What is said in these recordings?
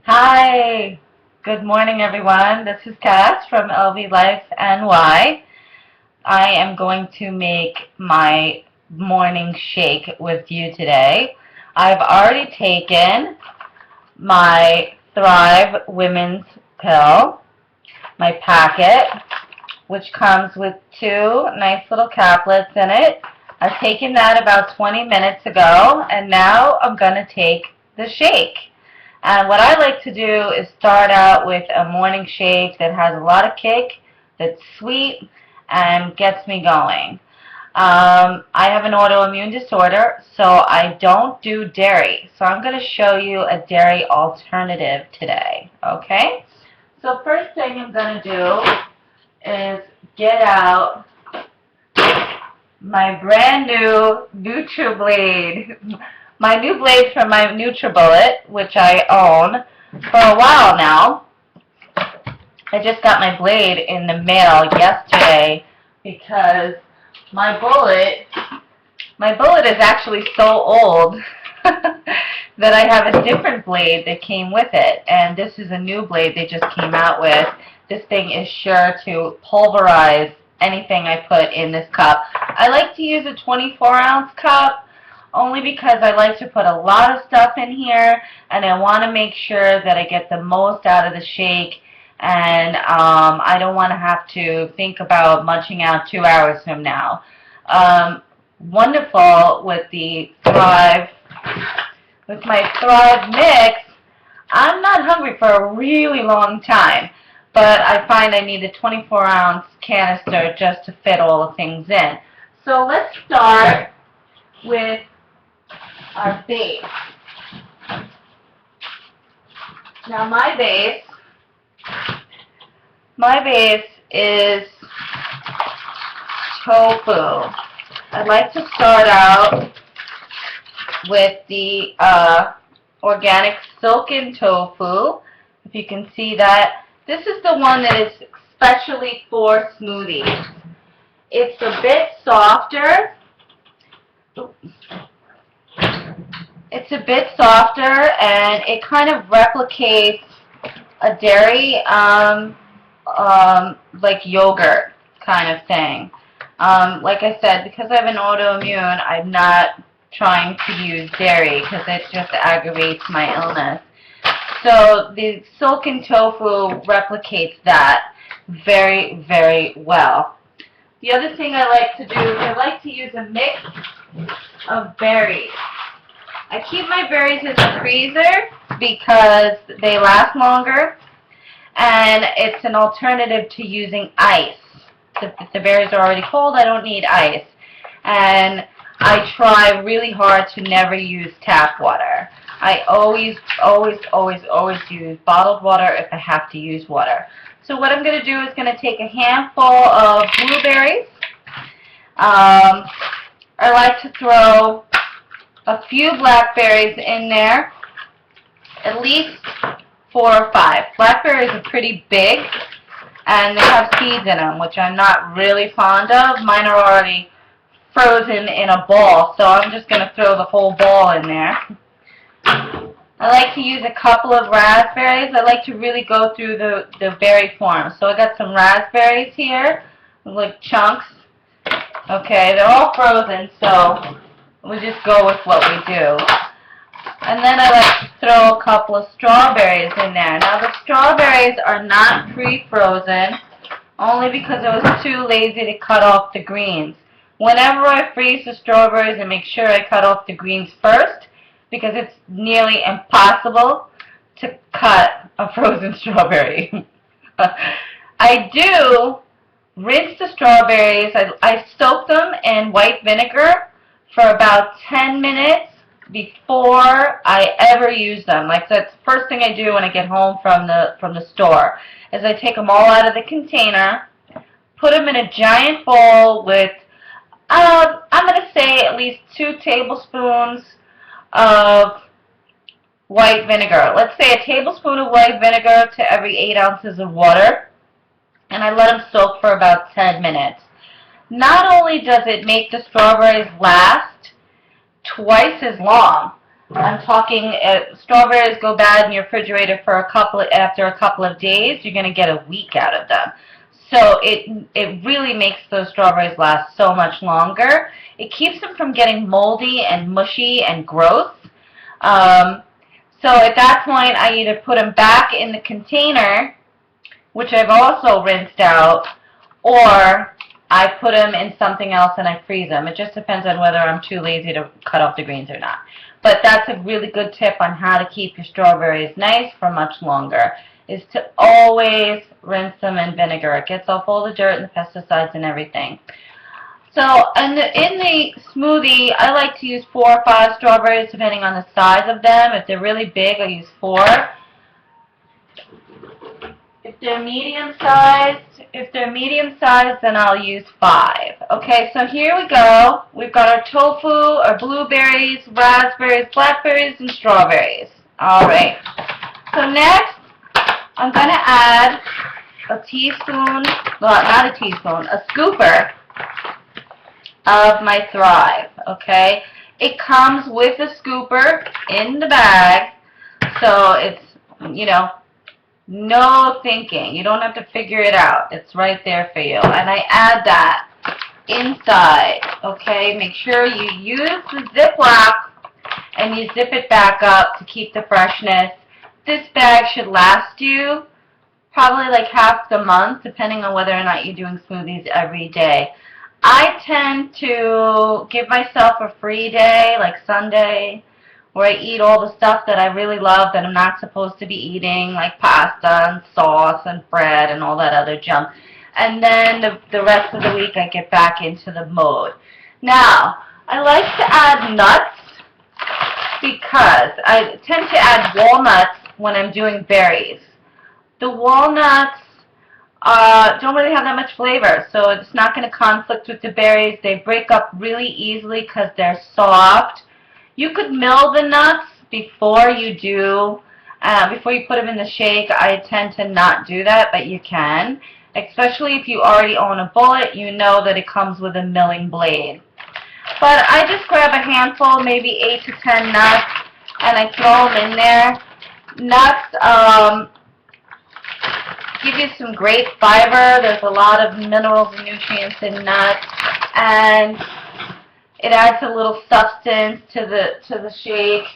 Hi, good morning everyone. This is Cass from LVLifeNY. I am going to make my morning shake with you today. I've already taken my Thrive Women's Pill, my packet, which comes with two nice little caplets in it. I've taken that about 20 minutes ago, and now I'm going to take the shake. And what I like to do is start out with a morning shake that has a lot of kick, that's sweet, and gets me going. I have an autoimmune disorder, so I don't do dairy. So I'm going to show you a dairy alternative today, okay? So first thing I'm going to do is get out my brand new NutriBlade. My new blade from my NutriBullet, which I own for a while now. I just got my blade in the mail yesterday because my bullet is actually so old that I have a different blade that came with it. And this is a new blade they just came out with. This thing is sure to pulverize anything I put in this cup. I like to use a 24-ounce cup, only because I like to put a lot of stuff in here, and I want to make sure that I get the most out of the shake, and I don't want to have to think about munching out 2 hours from now. Wonderful with the Thrive, with my Thrive mix, I'm not hungry for a really long time, but I find I need a 24-ounce canister just to fit all the things in. So let's start with our base. Now my base is tofu. I'd like to start out with the organic silken tofu. If you can see that, this is the one that is especially for smoothies. It's a bit softer. It's a bit softer, and it kind of replicates a dairy, like yogurt kind of thing. Like I said, because I have an autoimmune, I'm not trying to use dairy because it just aggravates my illness. So the silken tofu replicates that very, very well. The other thing I like to do is I like to use a mix of berries. I keep my berries in the freezer because they last longer, and it's an alternative to using ice. If the berries are already cold, I don't need ice. And I try really hard to never use tap water. I always use bottled water if I have to use water. So what I'm going to do is going to take a handful of blueberries. I like to throw a few blackberries in there, at least 4 or 5. Blackberries are pretty big, and they have seeds in them, which I'm not really fond of. Mine are already frozen in a ball, so I'm just going to throw the whole ball in there. I like to use a couple of raspberries. I like to really go through the berry form. So I got some raspberries here, like chunks. Okay, they're all frozen, so we just go with what we do. And then I like to throw a couple of strawberries in there. Now the strawberries are not pre-frozen, only because I was too lazy to cut off the greens. Whenever I freeze the strawberries, I make sure I cut off the greens first, because it's nearly impossible to cut a frozen strawberry. I do rinse the strawberries. I soak them in white vinegar for about 10 minutes before I ever use them. Like, that's the first thing I do when I get home from the store, is I take them all out of the container, put them in a giant bowl with, I'm going to say at least 2 tablespoons of white vinegar. Let's say a tablespoon of white vinegar to every 8 ounces of water, and I let them soak for about 10 minutes. Not only does it make the strawberries last twice as long, I'm talking strawberries go bad in your refrigerator for after a couple of days, you're going to get a week out of them. So it really makes those strawberries last so much longer. It keeps them from getting moldy and mushy and gross. So at that point, I either put them back in the container, which I've also rinsed out, or I put them in something else and I freeze them. It just depends on whether I'm too lazy to cut off the greens or not. But that's a really good tip on how to keep your strawberries nice for much longer, is to always rinse them in vinegar. It gets off all the dirt and the pesticides and everything. So in the smoothie, I like to use 4 or 5 strawberries depending on the size of them. If they're really big, I use 4. If they're medium sized, then I'll use 5. Okay, so here we go. We've got our tofu, our blueberries, raspberries, blackberries, and strawberries. All right. So next, I'm going to add a teaspoon, well, not a teaspoon, a scooper of my Thrive, okay? It comes with a scooper in the bag, so it's, you know, no thinking. You don't have to figure it out. It's right there for you. And I add that inside, okay? Make sure you use the Ziploc and you zip it back up to keep the freshness. This bag should last you probably like half the month, depending on whether or not you're doing smoothies every day. I tend to give myself a free day, like Sunday, where I eat all the stuff that I really love that I'm not supposed to be eating, like pasta and sauce and bread and all that other junk. And then the rest of the week I get back into the mode. Now, I like to add nuts because I tend to add walnuts when I'm doing berries. The walnuts don't really have that much flavor, so it's not going to conflict with the berries. They break up really easily because they're soft. You could mill the nuts before you put them in the shake. I tend to not do that, but you can. Especially if you already own a bullet, you know that it comes with a milling blade. But I just grab a handful, maybe 8 to 10 nuts, and I throw them in there. Nuts give you some great fiber. There's a lot of minerals and nutrients in nuts, and it adds a little substance to the shake.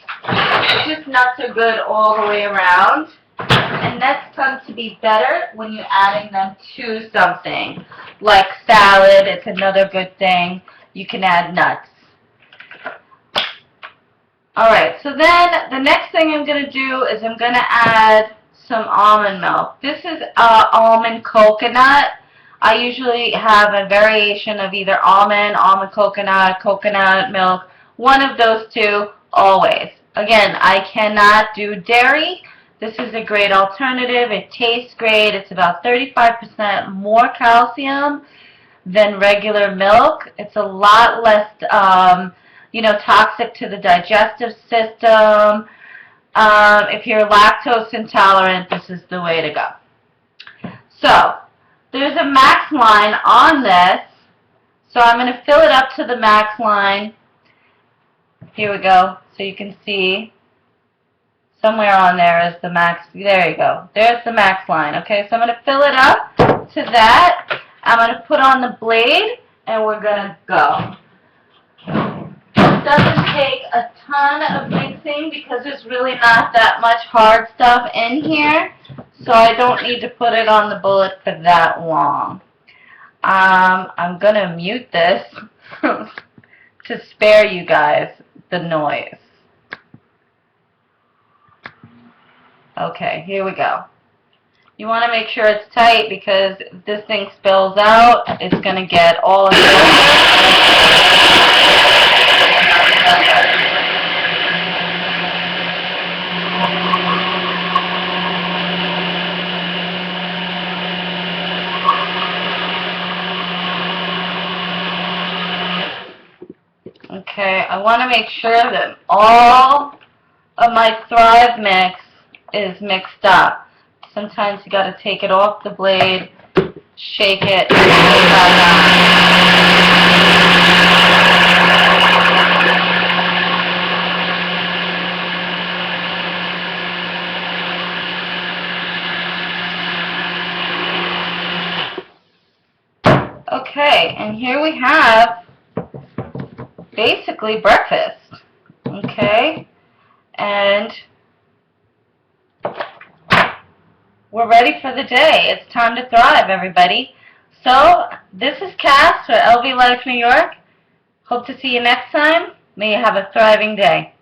Just nuts are good all the way around. And nuts tend to be better when you're adding them to something. Like salad, it's another good thing. You can add nuts. Alright, so then the next thing I'm going to do is I'm going to add some almond milk. This is almond coconut. I usually have a variation of either almond coconut, coconut milk, one of those two, always. Again, I cannot do dairy. This is a great alternative. It tastes great. It's about 35% more calcium than regular milk. It's a lot less, toxic to the digestive system. If you're lactose intolerant, this is the way to go. So, there's a max line on this, so I'm going to fill it up to the max line. Here we go, so you can see somewhere on there is the max. There you go. There's the max line. Okay, so I'm going to fill it up to that. I'm going to put on the blade, and we're going to go. It doesn't take a ton of mixing because there's really not that much hard stuff in here. So I don't need to put it on the bullet for that long. I'm going to mute this to spare you guys the noise. Okay, here we go. You want to make sure it's tight because if this thing spills out, it's going to get all of it. Okay, I want to make sure that all of my Thrive mix is mixed up. Sometimes you got to take it off the blade, shake it, and put it back on. Okay, and here we have basically breakfast. Okay, and we're ready for the day. It's time to thrive, everybody. So, this is Cass for LV Life New York. Hope to see you next time. May you have a thriving day.